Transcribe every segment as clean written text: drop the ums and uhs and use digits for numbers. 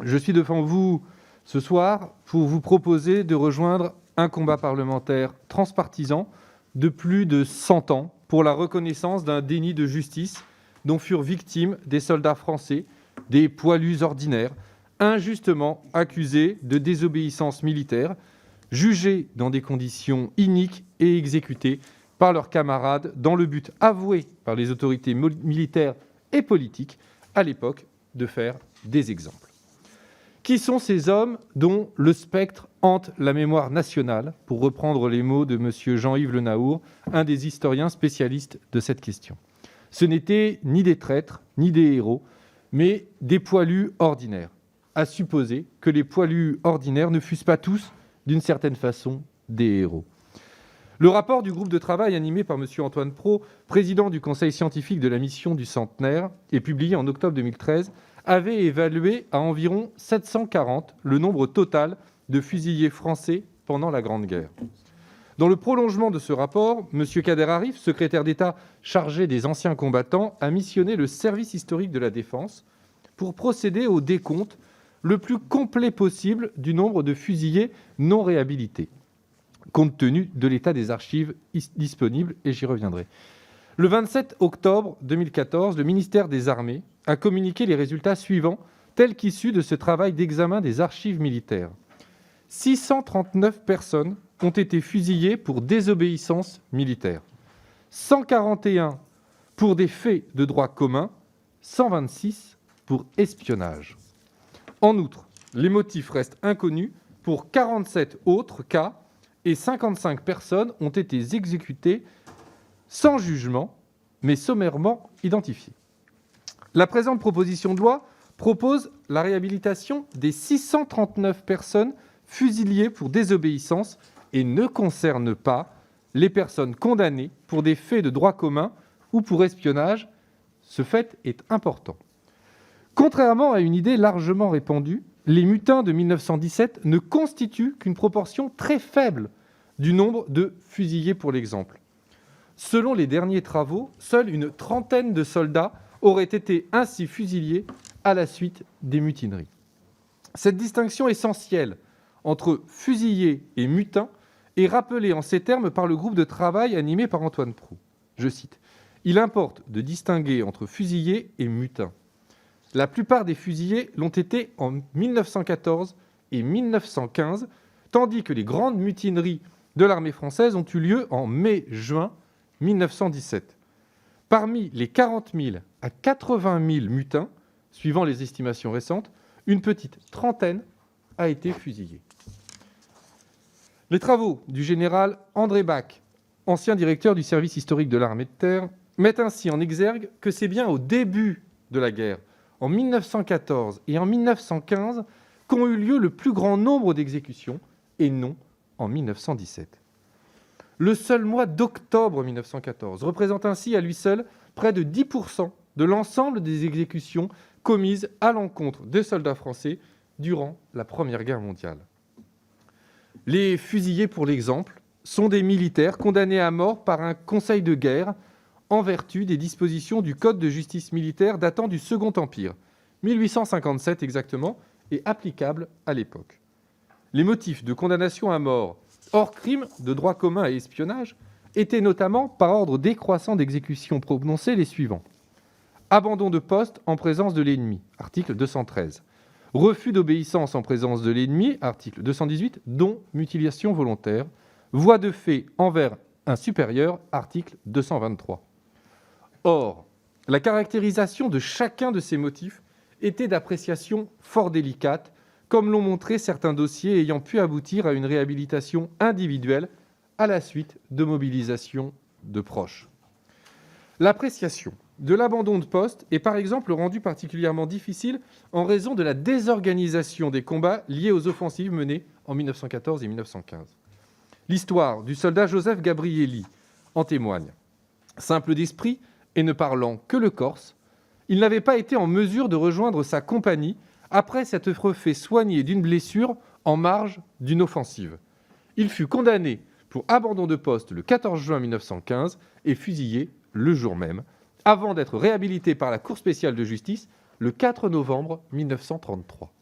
Je suis devant vous ce soir pour vous proposer de rejoindre un combat parlementaire transpartisan de plus de 100 ans pour la reconnaissance d'un déni de justice dont furent victimes des soldats français, des poilus ordinaires, injustement accusés de désobéissance militaire, jugés dans des conditions iniques et exécutés par leurs camarades dans le but avoué par les autorités militaires et politiques à l'époque de faire des exemples. Qui sont ces hommes dont le spectre hante la mémoire nationale, pour reprendre les mots de M. Jean-Yves Le Naour, un des historiens spécialistes de cette question? Ce n'étaient ni des traîtres, ni des héros, mais des poilus ordinaires. À supposer que les poilus ordinaires ne fussent pas tous, d'une certaine façon, des héros. Le rapport du groupe de travail animé par M. Antoine Prot, président du conseil scientifique de la mission du centenaire, et publié en octobre 2013, avait évalué à environ 740 le nombre total de fusillés français pendant la Grande Guerre. Dans le prolongement de ce rapport, M. Kader Arif, secrétaire d'État chargé des anciens combattants, a missionné le service historique de la Défense pour procéder au décompte le plus complet possible du nombre de fusillés non réhabilités, compte tenu de l'état des archives disponibles, et j'y reviendrai. Le 27 octobre 2014, le ministère des Armées a communiqué les résultats suivants, tels qu'issus de ce travail d'examen des archives militaires. 639 personnes ont été fusillées pour désobéissance militaire, 141 pour des faits de droit commun, 126 pour espionnage. En outre, les motifs restent inconnus pour 47 autres cas et 55 personnes ont été exécutées sans jugement, mais sommairement identifiées. La présente proposition de loi propose la réhabilitation des 639 personnes fusillées pour désobéissance et ne concerne pas les personnes condamnées pour des faits de droit commun ou pour espionnage. Ce fait est important. Contrairement à une idée largement répandue, les mutins de 1917 ne constituent qu'une proportion très faible du nombre de fusillés pour l'exemple. Selon les derniers travaux, seule une trentaine de soldats auraient été ainsi fusillés à la suite des mutineries. Cette distinction essentielle entre fusillés et mutins est rappelée en ces termes par le groupe de travail animé par Antoine Prot. Je cite : « Il importe de distinguer entre fusillés et mutins. La plupart des fusillés l'ont été en 1914 et 1915, tandis que les grandes mutineries de l'armée française ont eu lieu en mai-juin 1917. Parmi les 40 000 à 80 000 mutins, suivant les estimations récentes, une petite trentaine a été fusillée. » Les travaux du général André Bach, ancien directeur du service historique de l'armée de terre, mettent ainsi en exergue que c'est bien au début de la guerre, en 1914 et en 1915, qu'ont eu lieu le plus grand nombre d'exécutions, et non en 1917. Le seul mois d'octobre 1914 représente ainsi à lui seul près de 10% de l'ensemble des exécutions commises à l'encontre des soldats français durant la Première Guerre mondiale. Les fusillés, pour l'exemple, sont des militaires condamnés à mort par un conseil de guerre en vertu des dispositions du Code de justice militaire datant du Second Empire, 1857 exactement, et applicable à l'époque. Les motifs de condamnation à mort hors crime de droit commun et espionnage étaient notamment, par ordre décroissant d'exécution prononcé, les suivants : abandon de poste en présence de l'ennemi, article 213. Refus d'obéissance en présence de l'ennemi, article 218, dont mutilation volontaire. Voie de fait envers un supérieur, article 223. Or, la caractérisation de chacun de ces motifs était d'appréciation fort délicate, comme l'ont montré certains dossiers ayant pu aboutir à une réhabilitation individuelle à la suite de mobilisation de proches. L'appréciation de l'abandon de poste est par exemple rendue particulièrement difficile en raison de la désorganisation des combats liés aux offensives menées en 1914 et 1915. L'histoire du soldat Joseph Gabrielli en témoigne. Simple d'esprit et ne parlant que le corse, il n'avait pas été en mesure de rejoindre sa compagnie après s'être fait soigner d'une blessure en marge d'une offensive. Il fut condamné pour abandon de poste le 14 juin 1915 et fusillé le jour même, avant d'être réhabilité par la Cour spéciale de justice le 4 novembre 1933.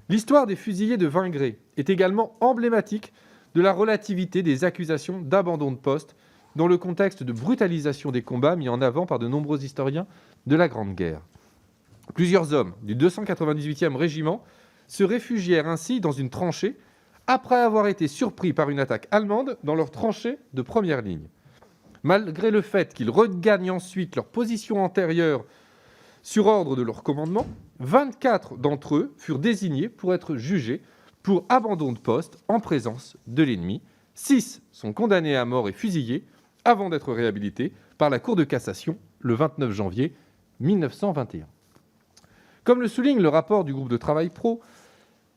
L'histoire des fusillés de Vingré est également emblématique de la relativité des accusations d'abandon de poste dans le contexte de brutalisation des combats mis en avant par de nombreux historiens de la Grande Guerre. Plusieurs hommes du 298e régiment se réfugièrent ainsi dans une tranchée après avoir été surpris par une attaque allemande dans leur tranchée de première ligne. Malgré le fait qu'ils regagnent ensuite leur position antérieure sur ordre de leur commandement, 24 d'entre eux furent désignés pour être jugés pour abandon de poste en présence de l'ennemi. 6 sont condamnés à mort et fusillés avant d'être réhabilités par la Cour de cassation le 29 janvier 1921. Comme le souligne le rapport du groupe de travail pro,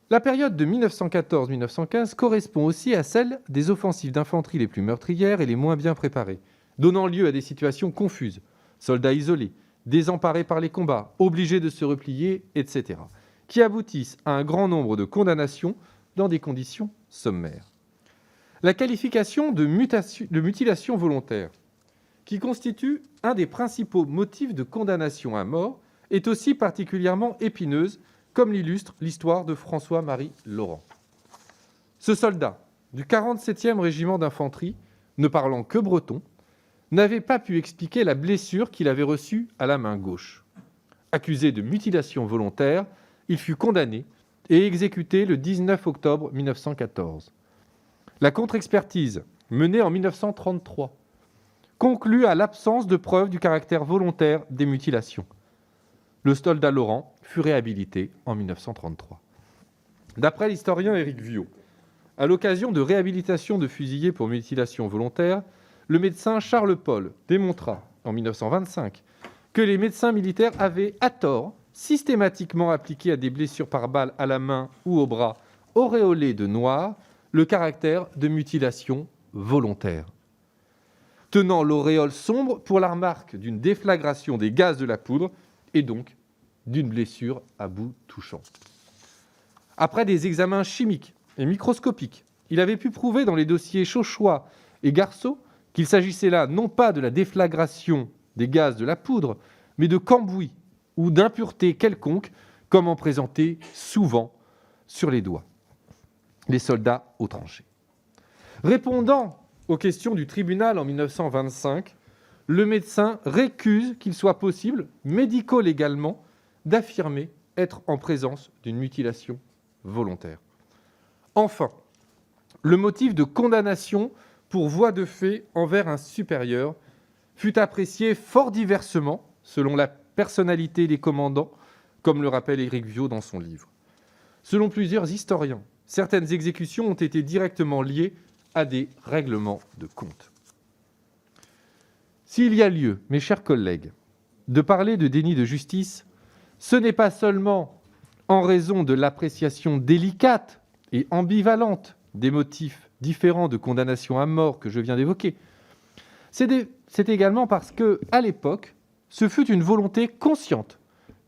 la période de 1914-1915 correspond aussi à celle des offensives d'infanterie les plus meurtrières et les moins bien préparées, donnant lieu à des situations confuses, soldats isolés, désemparés par les combats, obligés de se replier, etc., qui aboutissent à un grand nombre de condamnations dans des conditions sommaires. La qualification de mutilation volontaire, qui constitue un des principaux motifs de condamnation à mort, est aussi particulièrement épineuse, comme l'illustre l'histoire de François-Marie Laurent. Ce soldat du 47e régiment d'infanterie, ne parlant que breton, n'avait pas pu expliquer la blessure qu'il avait reçue à la main gauche. Accusé de mutilation volontaire, il fut condamné et exécuté le 19 octobre 1914. La contre-expertise, menée en 1933, conclut à l'absence de preuve du caractère volontaire des mutilations. Le soldat Laurent fut réhabilité en 1933. D'après l'historien Éric Viaud, à l'occasion de réhabilitation de fusillés pour mutilation volontaire, le médecin Charles Paul démontra, en 1925, que les médecins militaires avaient, à tort, systématiquement appliqué à des blessures par balle à la main ou au bras auréolées de noir le caractère de mutilation volontaire, tenant l'auréole sombre pour la marque d'une déflagration des gaz de la poudre et donc d'une blessure à bout touchant. Après des examens chimiques et microscopiques, il avait pu prouver dans les dossiers Chauchois et Garceau qu'il s'agissait là non pas de la déflagration des gaz de la poudre, mais de cambouis ou d'impuretés quelconques, comme en présentait souvent sur les doigts les soldats aux tranchées. Répondant aux questions du tribunal en 1925, le médecin récuse qu'il soit possible, médico-légalement, d'affirmer être en présence d'une mutilation volontaire. Enfin, le motif de condamnation pour voie de fait envers un supérieur fut apprécié fort diversement selon la personnalité des commandants, comme le rappelle Éric Viaud dans son livre. Selon plusieurs historiens, certaines exécutions ont été directement liées à des règlements de compte. S'il y a lieu, mes chers collègues, de parler de déni de justice, ce n'est pas seulement en raison de l'appréciation délicate et ambivalente des motifs différents de condamnation à mort que je viens d'évoquer. C'est également parce que, à l'époque, ce fut une volonté consciente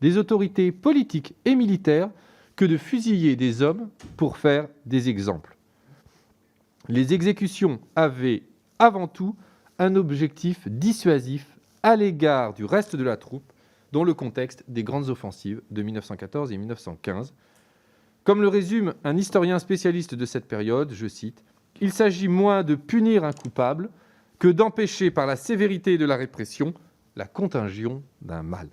des autorités politiques et militaires que de fusiller des hommes pour faire des exemples. Les exécutions avaient avant tout un objectif dissuasif à l'égard du reste de la troupe dans le contexte des grandes offensives de 1914 et 1915. Comme le résume un historien spécialiste de cette période, je cite, « Il s'agit moins de punir un coupable que d'empêcher par la sévérité de la répression la contagion d'un mal. »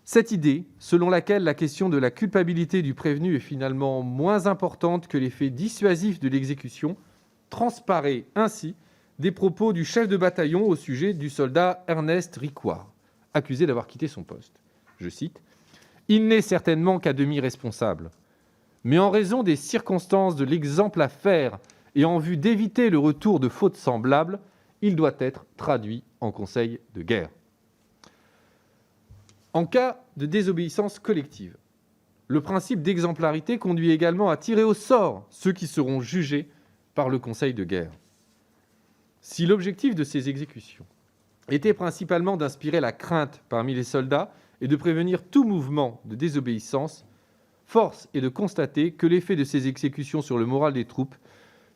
Cette idée, selon laquelle la question de la culpabilité du prévenu est finalement moins importante que l'effet dissuasif de l'exécution, transparaît ainsi des propos du chef de bataillon au sujet du soldat Ernest Ricoire, accusé d'avoir quitté son poste. Je cite, « Il n'est certainement qu'à demi responsable, mais en raison des circonstances de l'exemple à faire et en vue d'éviter le retour de fautes semblables, il doit être traduit en conseil de guerre. » En cas de désobéissance collective, le principe d'exemplarité conduit également à tirer au sort ceux qui seront jugés par le conseil de guerre. Si l'objectif de ces exécutions était principalement d'inspirer la crainte parmi les soldats et de prévenir tout mouvement de désobéissance, force est de constater que l'effet de ces exécutions sur le moral des troupes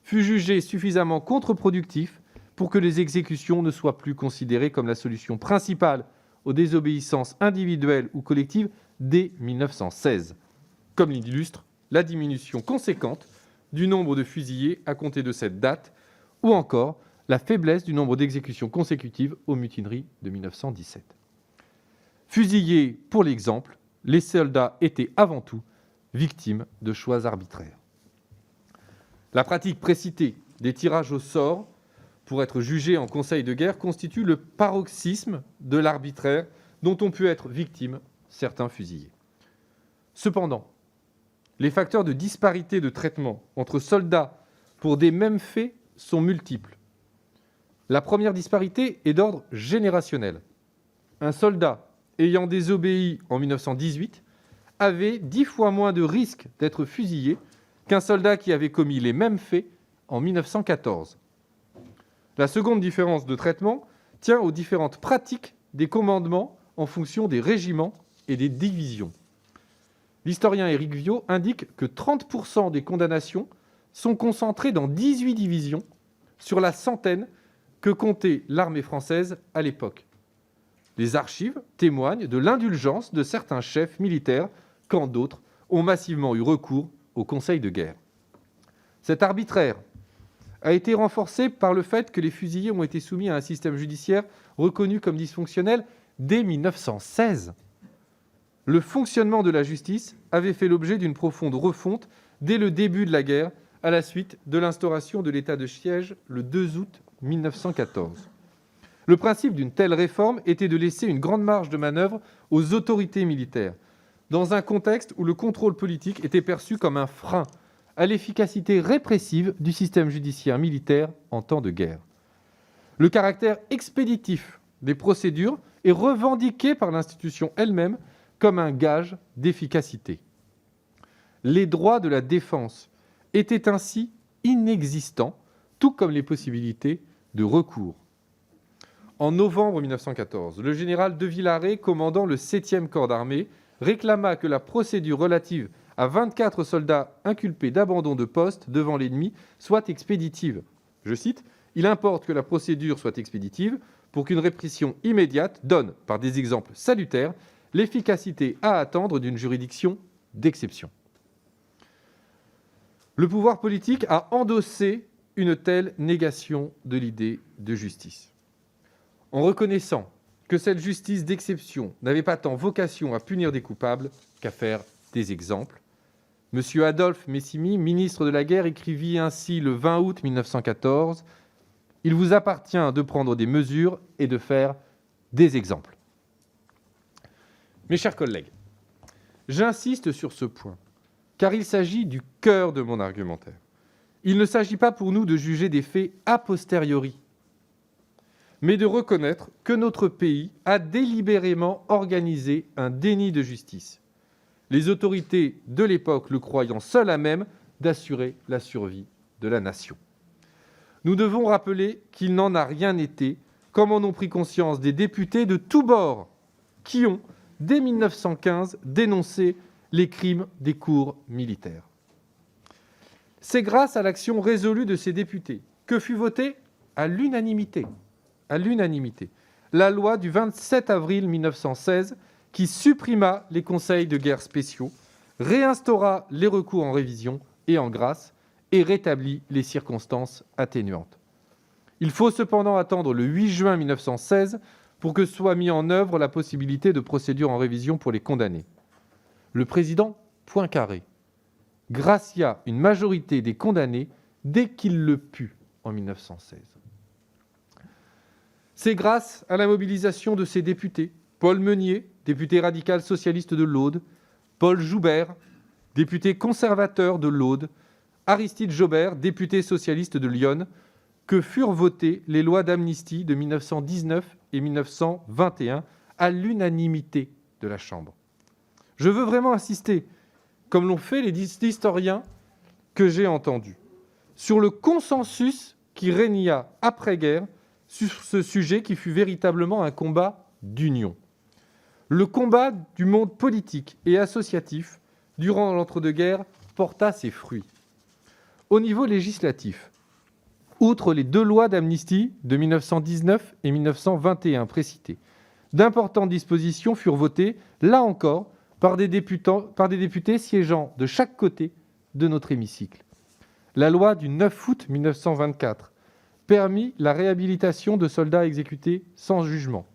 fut jugé suffisamment contre-productif pour que les exécutions ne soient plus considérées comme la solution principale aux désobéissances individuelles ou collectives dès 1916, comme l'illustre la diminution conséquente du nombre de fusillés à compter de cette date, ou encore la faiblesse du nombre d'exécutions consécutives aux mutineries de 1917. Fusillés, pour l'exemple, les soldats étaient avant tout victimes de choix arbitraires. La pratique précitée des tirages au sort pour être jugés en conseil de guerre constitue le paroxysme de l'arbitraire dont ont pu être victimes certains fusillés. Cependant, les facteurs de disparité de traitement entre soldats pour des mêmes faits sont multiples. La première disparité est d'ordre générationnel. Un soldat ayant désobéi en 1918 avait 10 fois moins de risques d'être fusillé qu'un soldat qui avait commis les mêmes faits en 1914. La seconde différence de traitement tient aux différentes pratiques des commandements en fonction des régiments et des divisions. L'historien Éric Viau indique que 30% des condamnations sont concentrées dans 18 divisions sur la centaine que comptait l'armée française à l'époque. Les archives témoignent de l'indulgence de certains chefs militaires quand d'autres ont massivement eu recours au conseil de guerre. Cet arbitraire a été renforcé par le fait que les fusillés ont été soumis à un système judiciaire reconnu comme dysfonctionnel dès 1916. Le fonctionnement de la justice avait fait l'objet d'une profonde refonte dès le début de la guerre, à la suite de l'instauration de l'état de siège le 2 août 1914. Le principe d'une telle réforme était de laisser une grande marge de manœuvre aux autorités militaires, dans un contexte où le contrôle politique était perçu comme un frein à l'efficacité répressive du système judiciaire militaire en temps de guerre. Le caractère expéditif des procédures est revendiqué par l'institution elle-même comme un gage d'efficacité. Les droits de la défense étaient ainsi inexistants, tout comme les possibilités de recours. En novembre 1914, le général de Villaret, commandant le 7e corps d'armée, réclama que la procédure relative à 24 soldats inculpés d'abandon de poste devant l'ennemi soit expéditive. Je cite, « Il importe que la procédure soit expéditive pour qu'une répression immédiate donne, par des exemples salutaires, l'efficacité à attendre d'une juridiction d'exception. » Le pouvoir politique a endossé une telle négation de l'idée de justice. En reconnaissant que cette justice d'exception n'avait pas tant vocation à punir des coupables qu'à faire des exemples, M. Adolphe Messimy, ministre de la Guerre, écrivit ainsi le 20 août 1914 « Il vous appartient de prendre des mesures et de faire des exemples. » Mes chers collègues, j'insiste sur ce point, car il s'agit du cœur de mon argumentaire. Il ne s'agit pas pour nous de juger des faits a posteriori, mais de reconnaître que notre pays a délibérément organisé un déni de justice, les autorités de l'époque le croyant seul à même d'assurer la survie de la nation. Nous devons rappeler qu'il n'en a rien été, comme en ont pris conscience des députés de tous bords, qui ont, dès 1915, dénoncé les crimes des cours militaires. C'est grâce à l'action résolue de ces députés que fut votée à l'unanimité, la loi du 27 avril 1916 qui supprima les conseils de guerre spéciaux, réinstaura les recours en révision et en grâce et rétablit les circonstances atténuantes. Il faut cependant attendre le 8 juin 1916 pour que soit mise en œuvre la possibilité de procédure en révision pour les condamnés. Le président Poincaré gracia une majorité des condamnés dès qu'il le put en 1916. C'est grâce à la mobilisation de ces députés, Paul Meunier, député radical socialiste de l'Aude, Paul Joubert, député conservateur de l'Aude, Aristide Jobert, député socialiste de Lyon, que furent votées les lois d'amnistie de 1919 et 1921 à l'unanimité de la Chambre. Je veux vraiment insister, comme l'ont fait les historiens que j'ai entendus, sur le consensus qui régna après-guerre sur ce sujet qui fut véritablement un combat d'union. Le combat du monde politique et associatif durant l'entre-deux-guerres porta ses fruits. Au niveau législatif, outre les 2 lois d'amnistie de 1919 et 1921 précitées, d'importantes dispositions furent votées, là encore, par des députés siégeant de chaque côté de notre hémicycle. La loi du 9 août 1924 permit la réhabilitation de soldats exécutés sans jugement.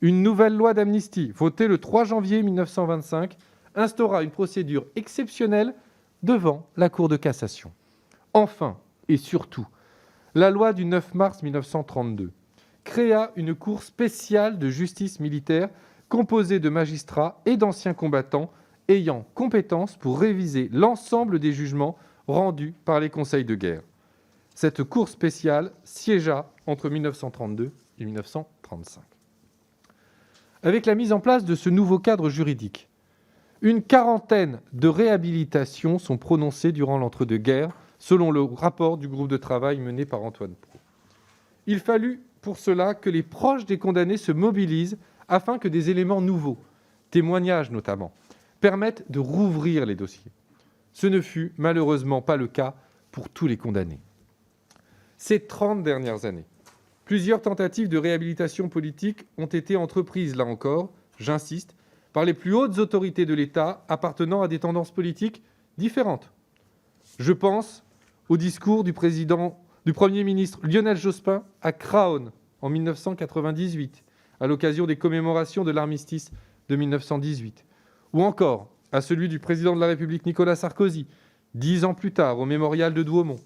Une nouvelle loi d'amnistie, votée le 3 janvier 1925, instaura une procédure exceptionnelle devant la Cour de cassation. Enfin, et surtout, la loi du 9 mars 1932 créa une cour spéciale de justice militaire composée de magistrats et d'anciens combattants ayant compétence pour réviser l'ensemble des jugements rendus par les conseils de guerre. Cette cour spéciale siégea entre 1932 et 1935. Avec la mise en place de ce nouveau cadre juridique, une quarantaine de réhabilitations sont prononcées durant l'entre-deux-guerres, selon le rapport du groupe de travail mené par Antoine Prot. Il fallut pour cela que les proches des condamnés se mobilisent afin que des éléments nouveaux, témoignages notamment, permettent de rouvrir les dossiers. Ce ne fut malheureusement pas le cas pour tous les condamnés. Ces 30 dernières années, plusieurs tentatives de réhabilitation politique ont été entreprises, là encore, j'insiste, par les plus hautes autorités de l'État appartenant à des tendances politiques différentes. Je pense au discours du Premier ministre Lionel Jospin à Craonne en 1998, à l'occasion des commémorations de l'armistice de 1918, ou encore à celui du président de la République Nicolas Sarkozy, 10 ans plus tard, au mémorial de Douaumont.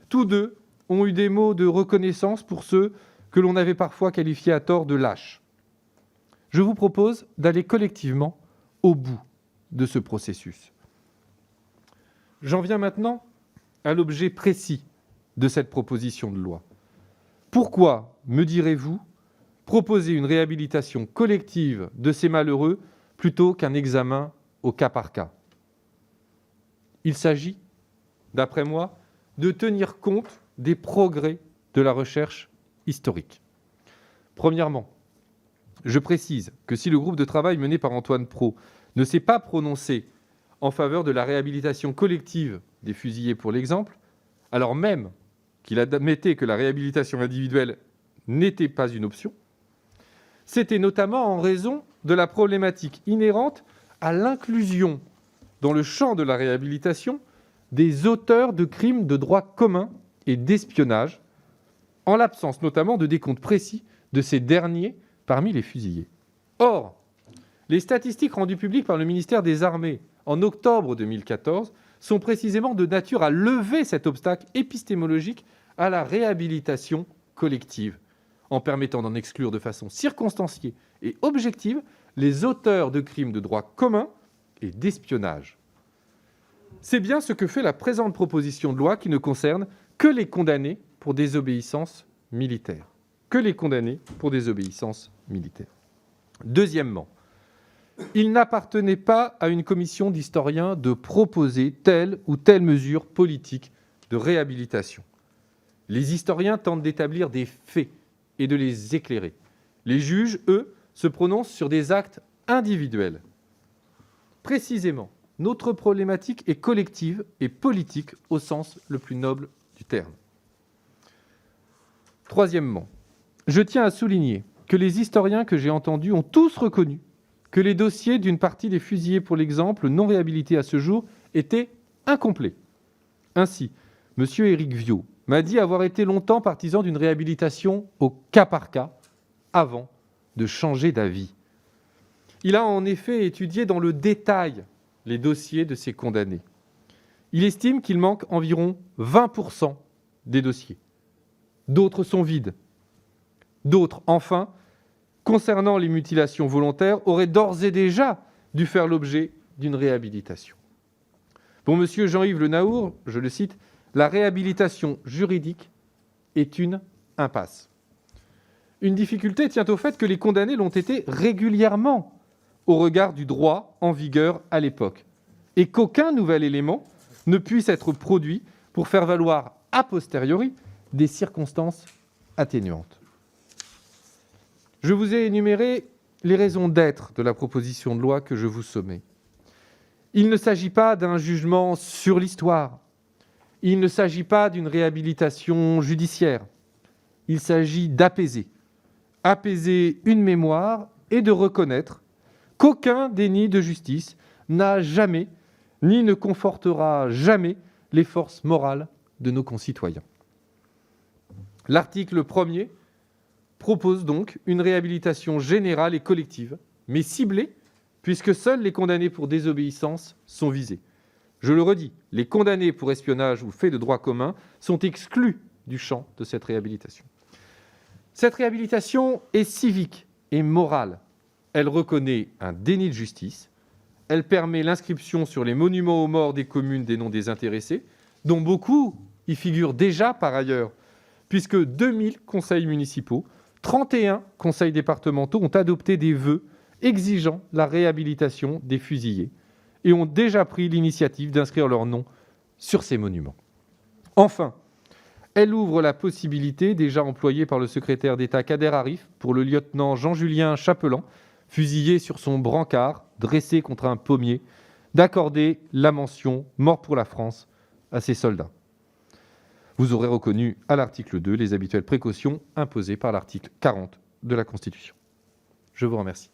Tous deux ont eu des mots de reconnaissance pour ceux que l'on avait parfois qualifiés à tort de lâches. Je vous propose d'aller collectivement au bout de ce processus. J'en viens maintenant à l'objet précis de cette proposition de loi. Pourquoi, me direz-vous, proposer une réhabilitation collective de ces malheureux plutôt qu'un examen au cas par cas? Il s'agit, d'après moi, de tenir compte des progrès de la recherche historique. Premièrement, je précise que si le groupe de travail mené par Antoine Prot ne s'est pas prononcé en faveur de la réhabilitation collective des fusillés pour l'exemple, alors même qu'il admettait que la réhabilitation individuelle n'était pas une option, c'était notamment en raison de la problématique inhérente à l'inclusion dans le champ de la réhabilitation des auteurs de crimes de droit commun et d'espionnage, en l'absence notamment de décompte précis de ces derniers parmi les fusillés. Or, les statistiques rendues publiques par le ministère des Armées en octobre 2014 sont précisément de nature à lever cet obstacle épistémologique à la réhabilitation collective, en permettant d'en exclure de façon circonstanciée et objective les auteurs de crimes de droit commun et d'espionnage. C'est bien ce que fait la présente proposition de loi qui ne concerne que les condamnés pour désobéissance militaire. Deuxièmement, il n'appartenait pas à une commission d'historiens de proposer telle ou telle mesure politique de réhabilitation. Les historiens tentent d'établir des faits et de les éclairer. Les juges, eux, se prononcent sur des actes individuels. Précisément, notre problématique est collective et politique au sens le plus noble du terme. Troisièmement, je tiens à souligner que les historiens que j'ai entendus ont tous reconnu que les dossiers d'une partie des fusillés pour l'exemple non réhabilités à ce jour étaient incomplets. Ainsi, M. Éric Viau m'a dit avoir été longtemps partisan d'une réhabilitation au cas par cas avant de changer d'avis. Il a en effet étudié dans le détail les dossiers de ces condamnés. Il estime qu'il manque environ 20% des dossiers. D'autres sont vides. D'autres, enfin, concernant les mutilations volontaires, auraient d'ores et déjà dû faire l'objet d'une réhabilitation. Pour M. Jean-Yves Le Naour, je le cite, « La réhabilitation juridique est une impasse ». Une difficulté tient au fait que les condamnés l'ont été régulièrement au regard du droit en vigueur à l'époque, et qu'aucun nouvel élément ne puisse être produit pour faire valoir a posteriori des circonstances atténuantes. Je vous ai énuméré les raisons d'être de la proposition de loi que je vous sommets. Il ne s'agit pas d'un jugement sur l'histoire. Il ne s'agit pas d'une réhabilitation judiciaire. Il s'agit d'apaiser une mémoire et de reconnaître qu'aucun déni de justice n'a jamais, ni ne confortera jamais, les forces morales de nos concitoyens. L'article 1er propose donc une réhabilitation générale et collective, mais ciblée, puisque seuls les condamnés pour désobéissance sont visés. Je le redis, les condamnés pour espionnage ou faits de droit commun sont exclus du champ de cette réhabilitation. Cette réhabilitation est civique et morale. Elle reconnaît un déni de justice. Elle permet l'inscription sur les monuments aux morts des communes des noms des intéressés, dont beaucoup y figurent déjà par ailleurs, puisque 2000 conseils municipaux, 31 conseils départementaux ont adopté des vœux exigeant la réhabilitation des fusillés et ont déjà pris l'initiative d'inscrire leur nom sur ces monuments. Enfin, elle ouvre la possibilité, déjà employée par le secrétaire d'État Kader Arif pour le lieutenant Jean-Julien Chapelin, fusillé sur son brancard, dressé contre un pommier, d'accorder la mention « Mort pour la France » à ces soldats. Vous aurez reconnu à l'article 2 les habituelles précautions imposées par l'article 40 de la Constitution. Je vous remercie.